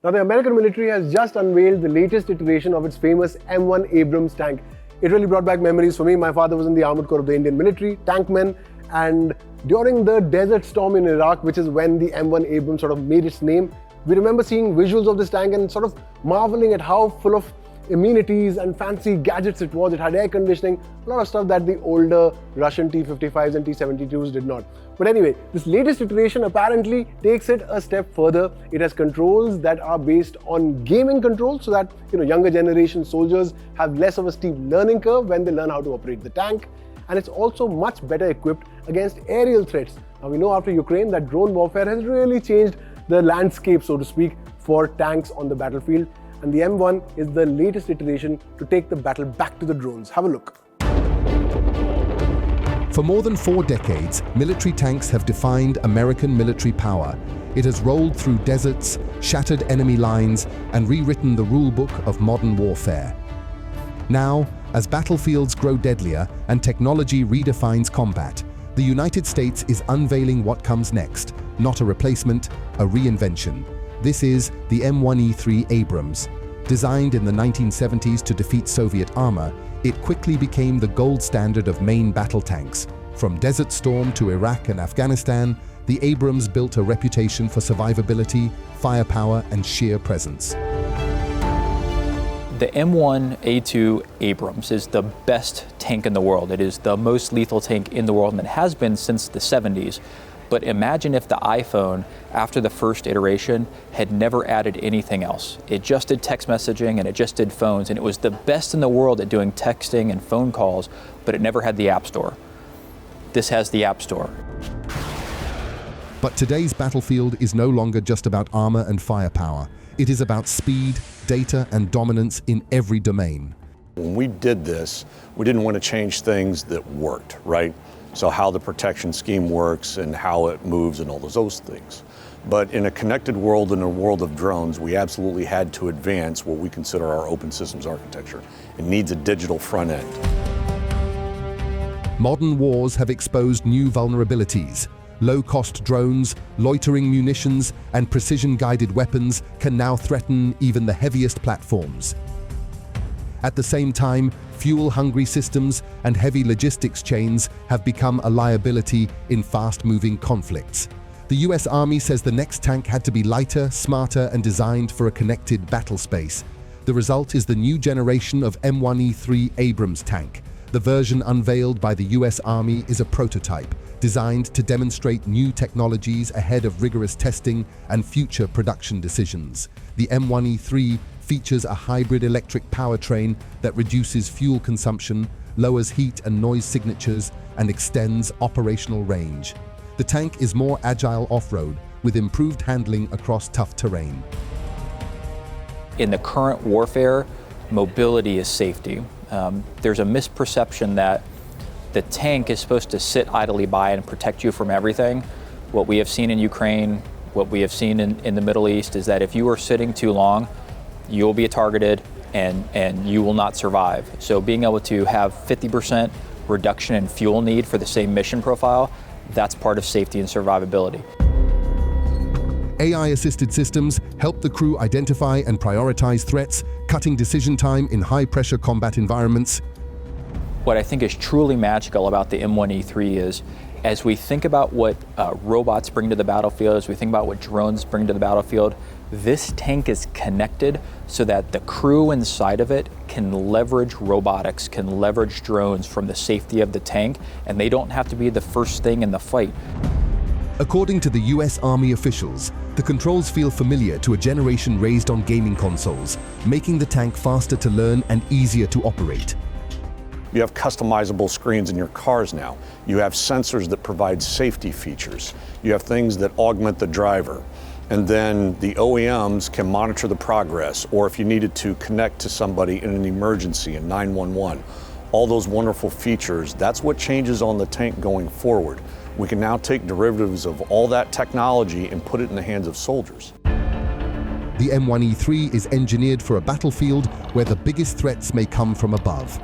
Now, the American military has just unveiled the latest iteration of its famous M1 Abrams tank. It really brought back memories for me. My father was in the Armored Corps of the Indian military, tankmen, and during the Desert Storm in Iraq, which is when the M1 Abrams sort of made its name, we remember seeing visuals of this tank and sort of marveling at how full of amenities and fancy gadgets it was. It had air conditioning, a lot of stuff that the older Russian T-55s and T-72s did not. But anyway, this latest iteration apparently takes it a step further. It has controls that are based on gaming controls so that younger generation soldiers have less of a steep learning curve when they learn how to operate the tank. And it's also much better equipped against aerial threats. Now we know after Ukraine that drone warfare has really changed the landscape, so to speak, for tanks on the battlefield. And the M1 is the latest iteration to take the battle back to the drones. Have a look. For more than 4 decades, military tanks have defined American military power. It has rolled through deserts, shattered enemy lines, and rewritten the rulebook of modern warfare. Now, as battlefields grow deadlier and technology redefines combat, the United States is unveiling what comes next, not a replacement, a reinvention. This is the M1E3 Abrams. Designed in the 1970s to defeat Soviet armor, it quickly became the gold standard of main battle tanks. From Desert Storm to Iraq and Afghanistan, the Abrams built a reputation for survivability, firepower, and sheer presence. The M1E3 Abrams is the best tank in the world. It is the most lethal tank in the world, and it has been since the 70s. But imagine if the iPhone, after the first iteration, had never added anything else. It just did text messaging and it just did phones, and it was the best in the world at doing texting and phone calls, but it never had the App Store. This has the App Store. But today's battlefield is no longer just about armor and firepower. It is about speed, data, and dominance in every domain. When we did this, we didn't want to change things that worked, right? So how the protection scheme works and how it moves and all those things. But in a connected world, in a world of drones, we absolutely had to advance what we consider our open systems architecture. It needs a digital front end. Modern wars have exposed new vulnerabilities. Low-cost drones, loitering munitions, and precision-guided weapons can now threaten even the heaviest platforms. At the same time, fuel-hungry systems and heavy logistics chains have become a liability in fast-moving conflicts. The US Army says the next tank had to be lighter, smarter, and designed for a connected battle space. The result is the new generation of M1E3 Abrams tank. The version unveiled by the US Army is a prototype, designed to demonstrate new technologies ahead of rigorous testing and future production decisions. The M1E3 features a hybrid electric powertrain that reduces fuel consumption, lowers heat and noise signatures, and extends operational range. The tank is more agile off-road, with improved handling across tough terrain. In the current warfare, mobility is safety. There's a misperception that the tank is supposed to sit idly by and protect you from everything. What we have seen in Ukraine, what we have seen in the Middle East is that if you are sitting too long, you will be targeted and you will not survive. So being able to have 50% reduction in fuel need for the same mission profile, that's part of safety and survivability. AI-assisted systems help the crew identify and prioritize threats, cutting decision time in high-pressure combat environments. What I think is truly magical about the M1E3 is, as we think about what robots bring to the battlefield, as we think about what drones bring to the battlefield, this tank is connected so that the crew inside of it can leverage robotics, can leverage drones from the safety of the tank, and they don't have to be the first thing in the fight. According to the US Army officials, the controls feel familiar to a generation raised on gaming consoles, making the tank faster to learn and easier to operate. You have customizable screens in your cars now. You have sensors that provide safety features. You have things that augment the driver. And then the OEMs can monitor the progress, or if you needed to connect to somebody in an emergency in 911. All those wonderful features, that's what changes on the tank going forward. We can now take derivatives of all that technology and put it in the hands of soldiers. The M1E3 is engineered for a battlefield where the biggest threats may come from above.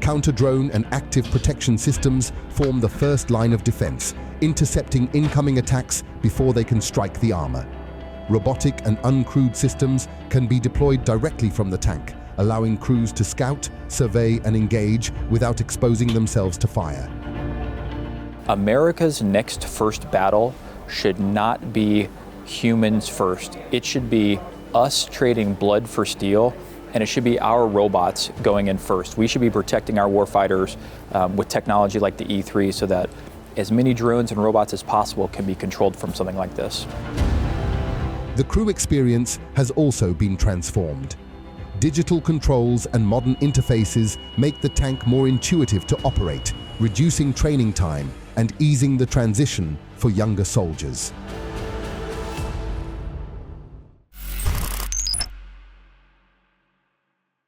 Counter-drone and active protection systems form the first line of defense, intercepting incoming attacks before they can strike the armor. robotic and uncrewed systems can be deployed directly from the tank, allowing crews to scout, survey, and engage without exposing themselves to fire. America's next first battle should not be humans first. It should be us trading blood for steel, and it should be our robots going in first. We should be protecting our warfighters with technology like the E3 so that as many drones and robots as possible can be controlled from something like this. The crew experience has also been transformed. Digital controls and modern interfaces make the tank more intuitive to operate, reducing training time and easing the transition for younger soldiers.